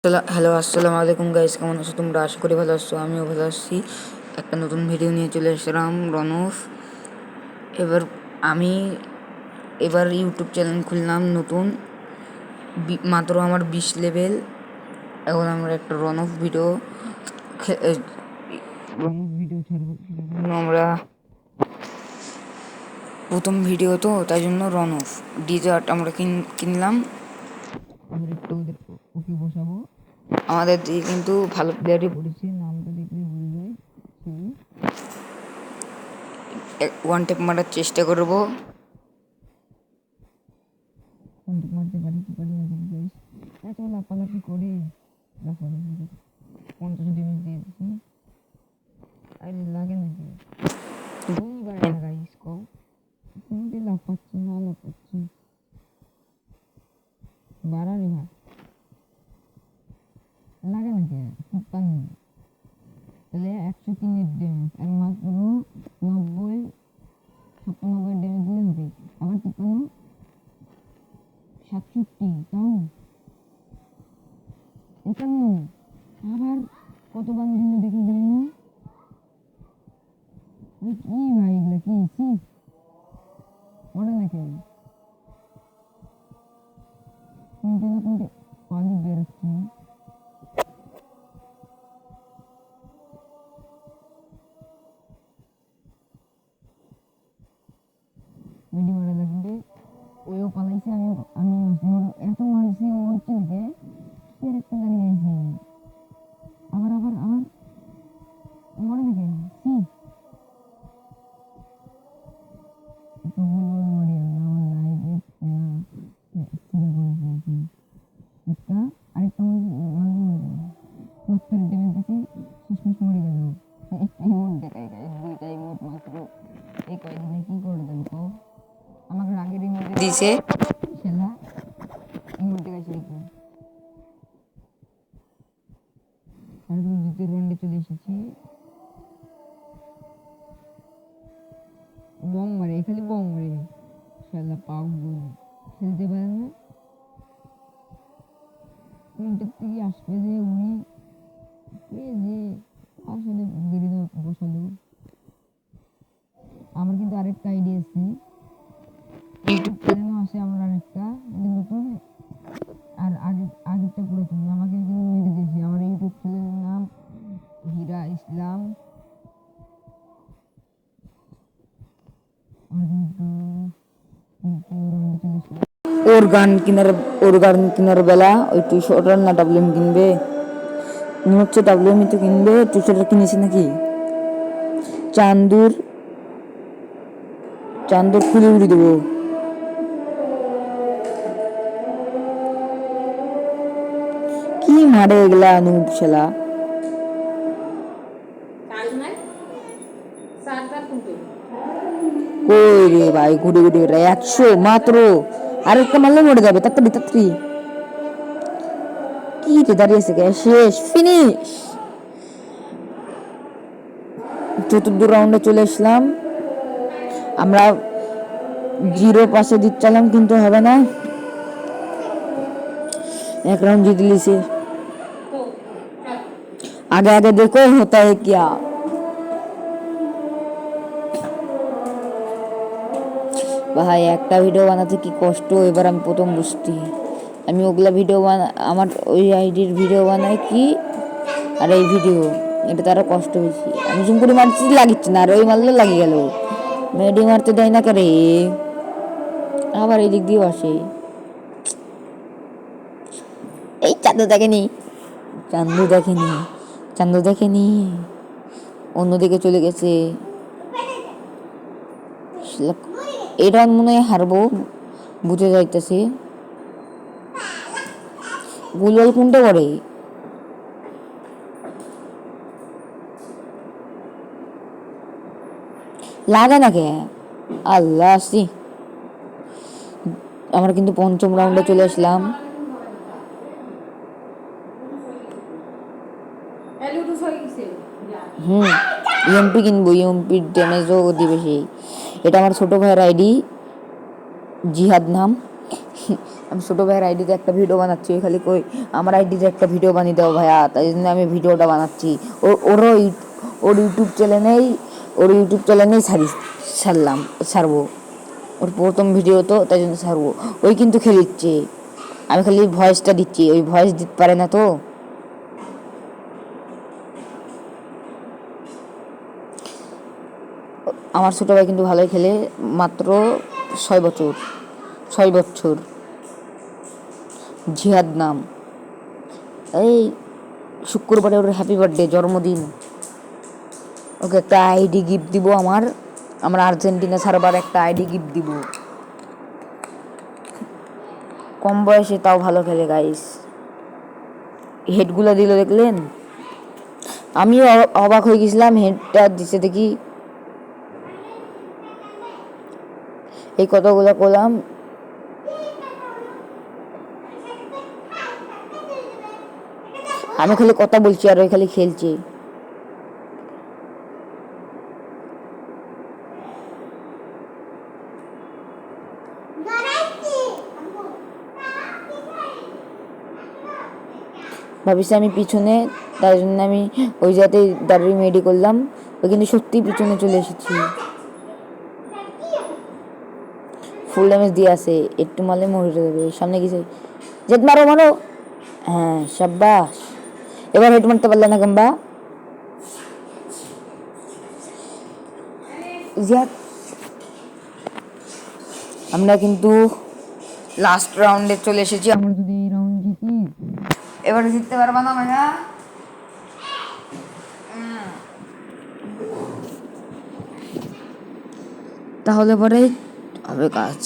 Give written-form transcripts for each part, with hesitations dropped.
Hello, আসসালামু আলাইকুম guys, কেমন আছো তোমরা? আশা করি ভালো আছো, আমিও ভালো আছি। একটা নতুন ভিডিও নিয়ে চলে আসলাম, রনফ। এবার আমি ইউটিউব চ্যানেল খুললাম নতুন, মাত্র আমার 20 লেভেল। এখন আমরা একটা রনফ ভিডিও ছাড়বো। আমরা প্রথম ভিডিও তো, তাই জন্য রনফ ডিজার্ট আমরা কিনলাম। আমরা একটু ওকে বসাবো। আমাদের দিকে কিন্তু ভালো প্লেয়ারই পড়েছে, নামটা দেখলে বুঝে যায়। ওয়ান টেপ মারার চেষ্টা করবো, ওয়ান টেপ মারতে পারি কি পারি না দেখি গাইস। এত লাফালাফি করে 50 ড্যামেজ দিয়ে দিচ্ছি। আরে লাগে নাকি? গুলি বাড়ে না গাইস, কও কোনটি লাফাচ্ছি না লাফাচ্ছি বাড়ারে ভাই, লাগে নাকি? পানি তাহলে 103 ড্যামেজ আর মাত্র 90 96 ড্যামেজ দিলে হবে। আবার 53 67 তাও 51 আবার কতবার জন্য দেখে গেল না। কি ভাই এগুলো কি মনে নাকি কোনটা না কোনটা পানি বেরোচ্ছে। মিডি মারা লাগবে, ওইও পালাইছে, আমি এত মারছি মরছে নাকি একটা গাড়ি গাইছি। আবার আবার আবার মরে নাকি একটা আরেকটা সত্তর ড্যামেজ দিছি, শেষমেশ মরে গেল। একটা ইমোট দেখাই গাইস, দুইটা ইমোট মাত্র এই কয়দিনে কি করে দেবো তো। আমাকে আগের ইমোট দিছে খেলা, ইমোট দেখাইছে দেখি। আর দ্বিতীয় রাউন্ডে চলে এসেছি। বম মারে, খালি বম মারে, খেলা পাগল, খেলতে পারে না। কোনটার থেকে আসবে যে উনি, কে যে আসলে গেড়ে বসালো। আমার কিন্তু আরেকটা আইডিয়া আছে, ইউটিউব চ্যানেলও আছে আমার আরেকটা, নতুন আর আগেরটা পুরাতন। আমাকে কিন্তু মেরে দিয়েছি। আমার ইউটিউব চ্যানেলের নাম হীরা ইসলাম। ওর গান কেনার বেলা ওই টুইশটার না ডাব্লিউএম কিনবে, মনে হচ্ছে ডাব্লিউএমই তো কিনবে। টুইশটার কিনেছে নাকি? চান্দুর খুলে উড়ে দেবো। কি মারে এগুলা নুব ছেলা। কই রে ভাই, ঘুরে 100 মাত্র। আরেকটা মারলে মরে যাবে, তাড়াতাড়ি। কি রে দাঁড়িয়েছে কে? শেষ, ফিনিশ। চতুর্থ রাউন্ডে চলে আসলাম আমরা। 0 পাশে দিচ্ছিলাম কিন্তু হবে না, এক রাউন্ড জিতে লিছে। आगे देखो होता है क्या। ভাই একটা ভিডিও বানাতে কি কষ্ট, এবার আমি প্রথম বুঝছি। আমি ওগুলা ভিডিও আমার ওই আইডির ভিডিও বানাই কি, আর এই ভিডিও এটা তারা কষ্ট বেশি। আমি জুম করে মারছি, লাগিচ্ছে না, আর ওই মারলে লাগিয়ে গেল। মেডি মারতে দেয় না করে, আবার এই দিক দিয়েও আসে। এই চান্দু দেখেনি, অন্যদিকে চলে গেছে। এটা মনে হয় হারবো, বুঝে যাইতেছে। গুলবল কোনটা করে? লাগে না কে? আল্লাহ আসি। আমরা কিন্তু পঞ্চম রাউন্ডে চলে আসলাম। ইএমপি কিনবো, ইএমপির ড্যামেজও দিবে সেই। এটা আমার ছোট ভাইয়ের আইডি, জিহাদ নাম। আমি ছোটো ভাইয়ের আইডিতে একটা ভিডিও বানাচ্ছি, ওই খালি কই আমার আইডিতে একটা ভিডিও বানিয়ে দাও ভাইয়া, তাই জন্য আমি ভিডিওটা বানাচ্ছি। ওর ইউটিউব চ্যানেলেই ছাড়বো, ওর প্রথম ভিডিও তো, তাই জন্য ছাড়বো। ওই কিন্তু খেলিচ্ছে, আমি খালি ভয়েসটা দিচ্ছি, ওই ভয়েস দিতে পারে না তো। আমার ছোটো ভাই কিন্তু ভালোই খেলে, মাত্র 6 বছর। জিহাদ নাম। এই শুক্রবারে ওর হ্যাপি বার্থডে, জন্মদিন। ওকে একটা আইডি গিফট দিব, আমার আর্জেন্টিনা সার্ভার একটা আইডি গিফট দিব। কম বয়সে তাও ভালো খেলে গাইস। হেডগুলো দিল দেখলেন, আমিও অবাক হয়ে গেছিলাম, হেডটা দিছে দেখি। এই কতগুলো করলাম, আমি খালি কথা বলছি আর ওই খালি খেলছে। ভাবিছি আমি পিছনে, তাই জন্য আমি ওই জায়গাতে দাঁড়িয়ে মেডি করলাম। ওই কিন্তু সত্যি পিছনে চলে এসেছি। ফুল ড্যামেজ দিয়ে আসে, একটু মারলে মরে যাবে। সামনে গেছে, জেদ মারো। হ্যাঁ সাব্বাস, এবার হেড মারতে পারলে না গাম্বা। আমরা কিন্তু লাস্ট রাউন্ডে চলে এসেছি। আমরা যদি এই রাউন্ড জিতি, এবারে জিততে পারবা না ভাইয়া। তাহলে পরে হবে কাজ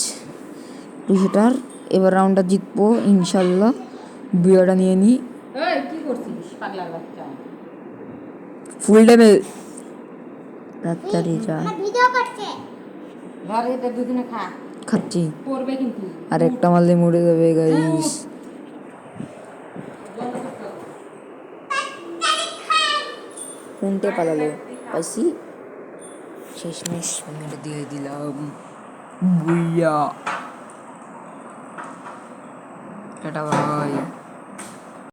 200টার। এবার রাউন্ডটা জিতবো ইনশাল্লাহ। বিয়াটা নিয়ে নিই। কি করছিস পাগলার বাচ্চা? ফুল ড্যামেজ, তাড়াতাড়ি যা। ভিডিও করছে, ধর এটা দুদিনে খা। খাচ্ছি, পড়বে কিন্তু। আর একটা মারলে মরে যাবে গাইস। কোনটে পালালো, পাইছি। শেষমেশ মেরে দিয়ে দিলাম, বুইয়া। টাটা ভাই।